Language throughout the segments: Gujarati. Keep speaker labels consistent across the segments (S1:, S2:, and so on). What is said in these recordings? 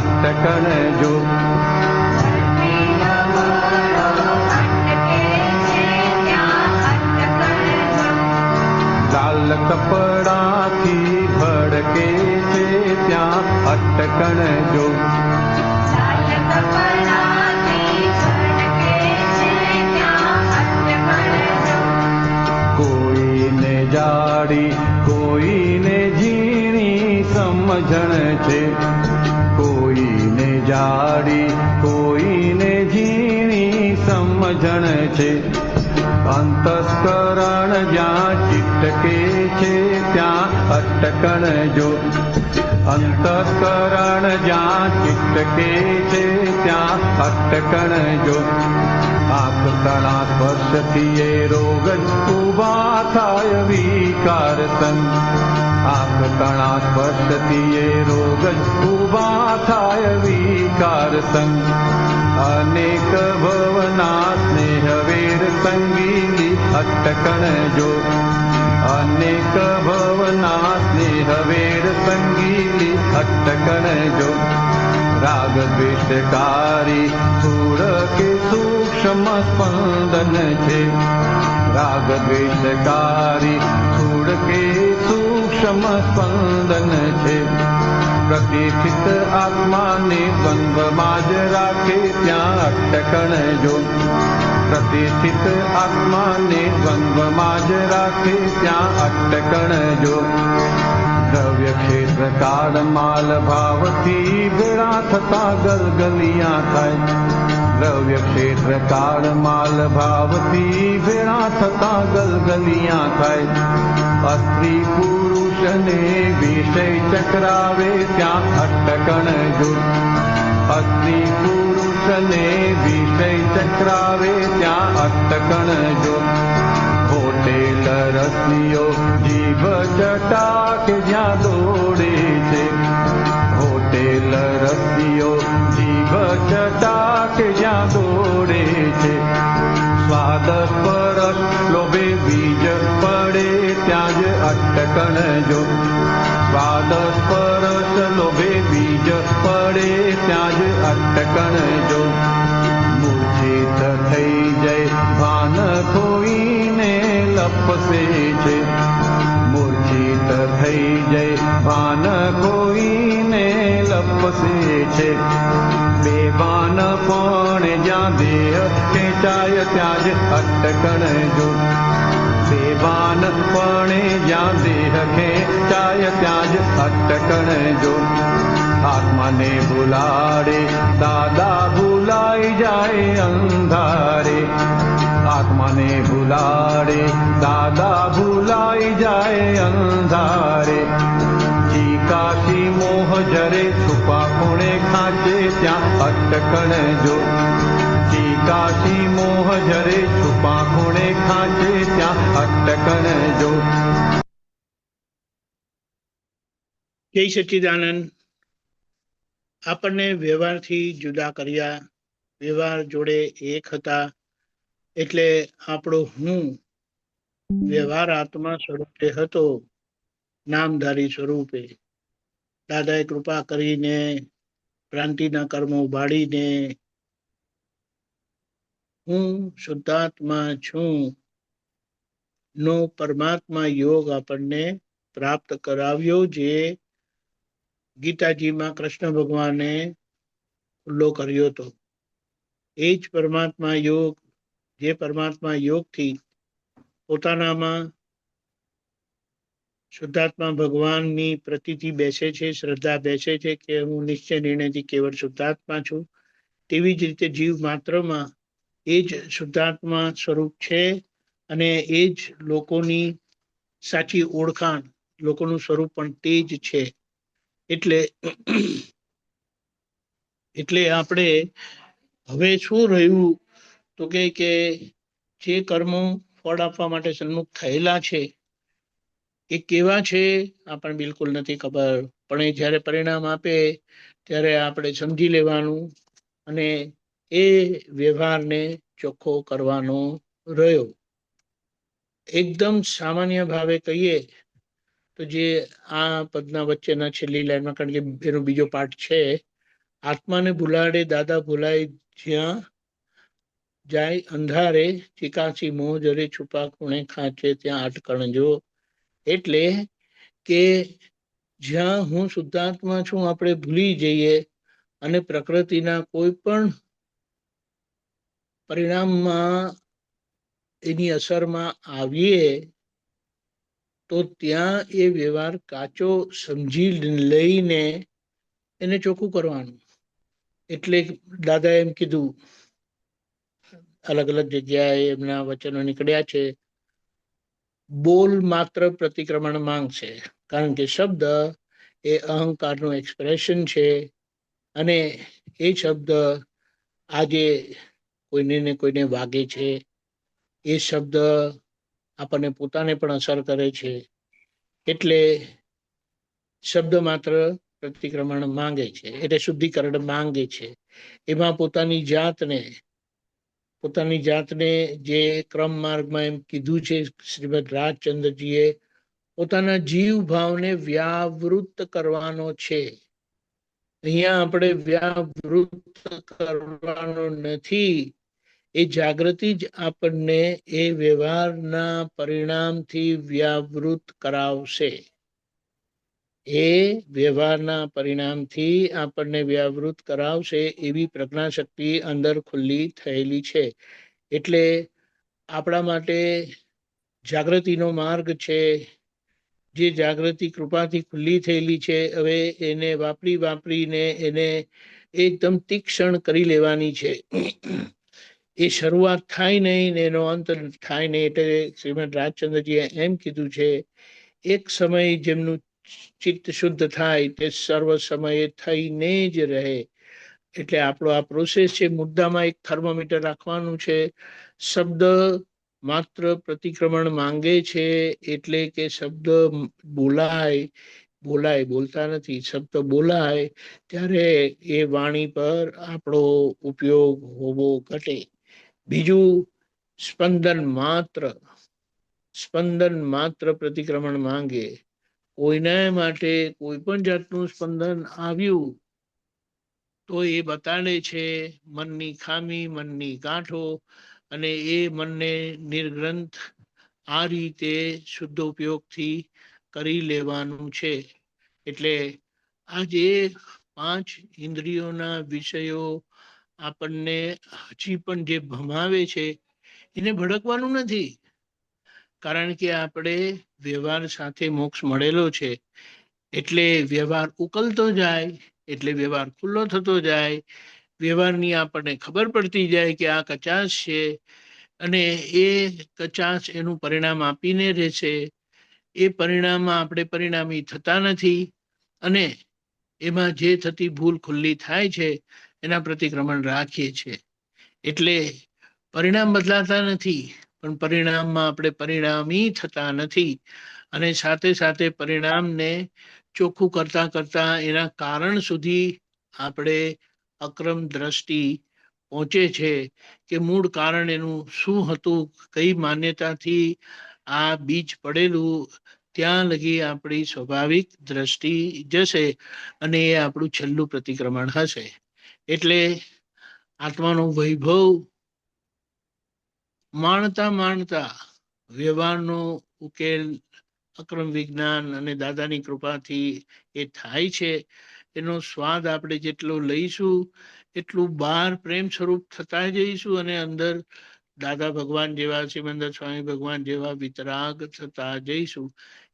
S1: અટકણ જો. લાલ કપડાથી ભડકે છે ત્યાં અટકણ જો. કોઈને જાડી કોઈને ઝીણી સમજણ છે. કોઈને જાડી કોઈને ઝીણી સમજણ છે. અંતસ્કરણ જ્યાં ચિટકે છે ત્યાં અટકણ જો. અંતસ્કરણ જ્યાં ચિટકે છે ત્યાં અટકણ જો. આંખ તણા સ્પર્શથી એ રોગ ઉભા થાય વિકાર સંગ. આંખ તણા સ્પર્શથી એ રોગ ઉભા થાય વિકાર સંગ. અનેક ભવના સ્નેહ વેર સંગીલી અટકણ જો. અનેક ભવના સ્નેહ વેર સંગીલી અટકણ જો. રાગ દ્વેષકારી સ્થૂળ કે સૂક્ષ્મ સ્પંદન છે. રાગ દ્વેષકારી સ્થૂળ કે સૂક્ષ્મ સ્પંદન છે. પ્રતિષ્ઠિત આત્માને દ્વંદ્વમાં જ રાખે ત્યાં અટકણ જો. પ્રતિષ્ઠિત આત્માને દ્વંદ્વમાં જ રાખે ત્યાં અટકણ જો. દ્રવ્ય ક્ષેત્ર કાળ માલ ભાવથી ભેળા થતા ગલગલિયા થાય. દ્રવ્ય ક્ષેત્ર કાળ માલ ભાવથી ભેળા થતા ગલગલિયા થાય. સ્ત્રી પુરુષને વિષય ચક્રાવે ત્યાં અટકણ જો. સ્ત્રી પુરુષને વિષય ચક્રાવે ત્યાં અટકણ જો. હોટેલ રસીઓ જીભ ચટાકે જ્યાં દોડે છે. હોટેલ રસીઓ જીભ ચટાકે જ્યાં દોડે છે. સ્વાદ સ્પર્શ લોભે બીજ પડે ત્યાં જ અટકણ જો. સ્વાદ સ્પર્શ લોભે બીજ પડે ત્યાં જ અટકણ જો. મૂર્છિત થઈ જાય ભાન ખોઈને લપસે છે. મૂર્છિત થઈ જાય ભાન ખોઈને લપસે છે. બેભાન પણ જ્યાં દેહ ખેંચાય ત્યાં જ અટકણ જો. બેભાન પણ જ્યાં દેહ ખેંચાય ત્યાં જ અટકણ જો. આત્માને ભૂલાડે દાદા ભૂલાઈ જાય અંધારે. આત્માને ભૂલાડે દાદા ભૂલાઈ જાય અંધારે. ચીકાશી મોહ જરે છુપા ખૂણે ખાંચે ત્યાં અટકણ જો. ચીકાશી મોહ જરે છુપા ખૂણે ખાંચે ત્યાં અટકણ જો.
S2: જય સચ્ચિદાનંદ. આપણને વ્યવહારથી જુદા કર્યા, વ્યવહાર જોડે એક હતા. એટલે આપણો હું વ્યવહાર આત્મા સ્વરૂપે હતો, નામધારી સ્વરૂપે. દાદાએ કૃપા કરીને ભ્રાંતિના કર્મો બાળીને હું શુદ્ધાત્મા છું નો પરમાત્મા યોગ આપણને પ્રાપ્ત કરાવ્યો, જે ગીતાજીમાં કૃષ્ણ ભગવાને ખુલ્લો કર્યો હતો. એ જ પરમાત્મા યોગ, જે પરમાત્મા યોગથી પોતાનામાં શુદ્ધાત્મા ભગવાનની પ્રતીતિ બેસે છે, શ્રદ્ધા બેસે છે કે હું નિશ્ચય નિર્ણયથી કેવળ શુદ્ધાત્મા છું. તેવી જ રીતે જીવ માત્રમાં એ જ શુદ્ધાત્મા સ્વરૂપ છે અને એ જ લોકોની સાચી ઓળખાણ, લોકોનું સ્વરૂપ પણ તે જ છે. એટલે આપણે હવે શું રહ્યું તો કે જે કર્મો ફળ આપવા માટે સન્મુખ થયેલા છે એ કેવા છે આપણને બિલકુલ નથી ખબર. પણ એ જ્યારે પરિણામ આપે ત્યારે આપણે સમજી લેવાનું અને એ વ્યવહારને ચોખ્ખો કરવાનો રહ્યો. એકદમ સામાન્ય ભાવે કહીએ તો જે આ પદના વચ્ચેના છેલ્લી લાઈનમાં, કારણ કે એનો બીજો પાઠ છે, આત્માને ભૂલાડે દાદા ભૂલાય જ્યાં જાય અંધારે, ચિકાસી મોહ જરે છુપા ખૂણે ખાંચે ત્યાં અટકણ જો. એટલે કે જ્યાં હું શુદ્ધાત્મા છું આપણે ભૂલી જઈએ અને પ્રકૃતિના કોઈ પણ પરિણામમાં એની અસરમાં આવીએ તો ત્યાં એ વ્યવહાર કાચો સમજી લઈને એને ચોખ્ખું કરવાનું. એટલે દાદા એમ કીધું, અલગ અલગ જગ્યાએ એમના વચનો નીકળ્યા છે, બોલ માત્ર પ્રતિક્રમણ માંગશે. કારણ કે શબ્દ એ અહંકારનું એક્સપ્રેશન છે અને એ શબ્દ આજે કોઈને ને કોઈને વાગે છે. એ શબ્દ આપણને પોતાને પણ અસર કરે છે. એટલે શબ્દ માત્ર પ્રતિક્રમણ માંગે છે, એટલે શુદ્ધિકરણ માંગે છે. એમાં પોતાની જાતને જે ક્રમ માર્ગમાં એમ કીધું છે શ્રીમદ રાજચંદ્રજીએ, પોતાના જીવ ભાવને વ્યાવૃત કરવાનો છે. અહીંયા આપણે વ્યાવૃત કરવાનો નથી. એ જાગૃતિ જ આપણને એ વ્યવહારના પરિણામથી વ્યાવૃત કરાવશે. એ વ્યવહારના પરિણામથી આપણને વ્યાવૃત કરાવશે એવી પ્રજ્ઞાશક્તિ અંદર ખુલ્લી થયેલી છે. એટલે આપણા માટે જાગૃતિનો માર્ગ છે, જે જાગૃતિ કૃપાથી ખુલ્લી થયેલી છે. હવે એને વાપરીને એને એકદમ તીક્ષણ કરી લેવાની છે. એ શરૂઆત થાય નહીં ને એનો અંત થાય નહીં. એટલે શ્રીમદ રાજચંદ્રજીએ એમ કીધું છે, એક સમય જેમનું ચિત્ત શુદ્ધ થાય તે સર્વ સમયે થઈને જ રહે. એટલે આપણો આ પ્રોસેસ છે. મુદ્દામાં એક થર્મોમીટર રાખવાનું છે. શબ્દ માત્ર પ્રતિક્રમણ માંગે છે, એટલે કે શબ્દ બોલતા નથી. શબ્દ બોલાય ત્યારે એ વાણી પર આપણો ઉપયોગ હોવો ઘટે. બીજું, સ્પંદન માત્ર પ્રતિક્રમણ માંગે. કોઈના માટે કોઈ પણ જાતનું સ્પંદન આવ્યું તો એ બતાડે છે મનની ખામી, મનની ગાંઠો, અને એ મનને નિર્ગ્રંથ આ રીતે શુદ્ધ ઉપયોગથી કરી લેવાનું છે. એટલે આ જે 5 ઇન્દ્રિયોના વિષયો આપણને હજી પણ જે ભમાવે છે એને ભડકવાનું નથી. કારણ કે આપણે વ્યવહાર સાથે મોક્ષ મળેલો છે. એટલે વ્યવહાર ઉકલતો જાય, એટલે વ્યવહાર ખુલ્લો થતો જાય. વ્યવહારની આપણને ખબર પડતી જાય કે આ કચાશ છે અને એ કચાશ એનું પરિણામ આપીને રહેશે. એ પરિણામમાં આપણે પરિણામી થતા નથી અને એમાં જે થતી ભૂલ ખુલ્લી થાય છે એના પ્રતિક્રમણ રાખીએ છીએ. એટલે પરિણામ બદલાતા નથી, પણ પરિણામમાં આપણે પરિણામી થતા નથી. અને સાથે સાથે પરિણામને ચોખ્ખું કરતા કરતા એના કારણ સુધી આપણે અક્રમ દ્રષ્ટિ પહોંચે છે કે મૂળ કારણ એનું શું હતું, કઈ માન્યતાથી આ બીજ પડેલું, ત્યાં લગી આપણી સ્વાભાવિક દ્રષ્ટિ જશે અને એ આપણું છેલ્લું પ્રતિક્રમણ હશે. એટલે આત્માનો વૈભવ માણતા વ્યવહારનો ઉકેલ અક્રમ વિજ્ઞાન અને દાદાની કૃપાથી એ થાય છે. એનો સ્વાદ આપણે જેટલો લઈશું એટલું બહાર પ્રેમ સ્વરૂપ થતા જઈશું અને અંદર દાદા ભગવાન જેવા, સિમંદર સ્વામી ભગવાન જેવા વિતરાગ થતા જઈશું.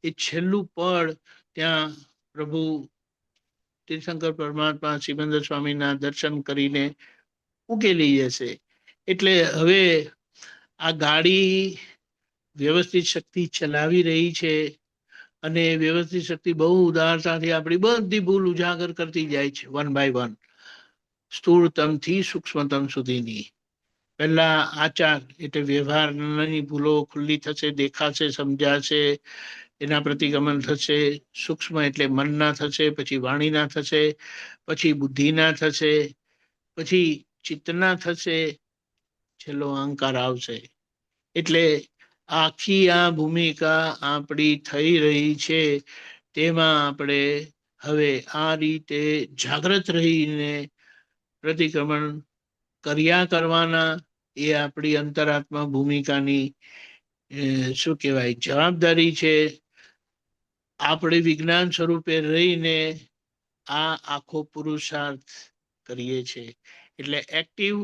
S2: એ છેલ્લું પળ ત્યાં પ્રભુ તીર્થંકર પરમાત્મા સિમંદર સ્વામીના દર્શન કરીને ઉકેલી જશે. એટલે હવે આ ગાડી વ્યવસ્થિત શક્તિ ચલાવી રહી છે અને વ્યવસ્થિત શક્તિ બહુ ઉદારતાથી આપણી બધી ભૂલ ઉજાગર કરતી જાય છે, 1 by 1, સ્થૂળતમથી સૂક્ષ્મતમ સુધીની. પહેલા આચાર એટલે વ્યવહારની ભૂલો ખુલ્લી થશે, દેખાશે, સમજાશે, એના પ્રતિક્રમણ થશે. સૂક્ષ્મ એટલે મનના થશે, પછી વાણીના થશે, પછી બુદ્ધિના થશે, પછી ચિત્તના થશે, છેલ્લો અહંકાર આવશે. એટલે આખી આ ભૂમિકા આપણી થઈ રહી છે. તેમાં આપણે હવે આ રીતે જાગ્રત રહીને પ્રતિક્રમણ કર્યા કરવાના એ આપણી અંતરાત્મા ભૂમિકાની શું કહેવાય જવાબદારી છે. આપણે વિજ્ઞાન સ્વરૂપે રહીને આ આખો પુરુષાર્થ કરીએ છીએ. એટલે એક્ટિવ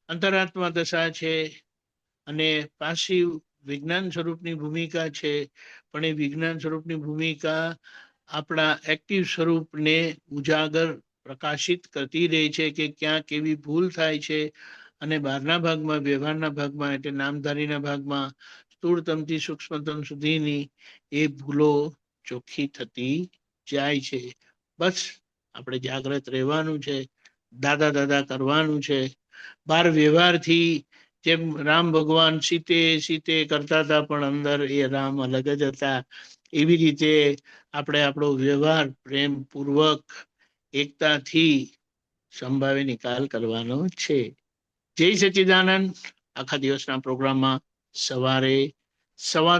S2: અંતરાત્મા દશા છે અને પાસિવ વિજ્ઞાન સ્વરૂપની ભૂમિકા છે. પણ એ વિજ્ઞાન સ્વરૂપની ભૂમિકા આપણા એક્ટિવ સ્વરૂપને ઉજાગર પ્રકાશિત કરતી રહે છે કે ક્યાં કેવી ભૂલ થાય છે. અને બહારના ભાગમાં, વ્યવહારના ભાગમાં, એટલે નામધારીના ભાગમાં સ્થૂળતમથી સૂક્ષ્મતમ સુધીની એ ભૂલો ચોખ્ખી થતી જાય છે. બસ આપણે જાગ્રત રહેવાનું છે, દાદા દાદા કરવાનું છે. બાર વ્યવહારથી જેમ રામ ભગવાન સીતે કરતા હતા પણ અંદર એ રામ અલગ જ હતા, એવી રીતે આપણે આપણો વ્યવહાર પ્રેમપૂર્વક એકતાથી સંભાવે નિકાલ કરવાનો છે. જય સચ્ચિદાનંદ. આખા દિવસના પ્રોગ્રામમાં સવારે 7:15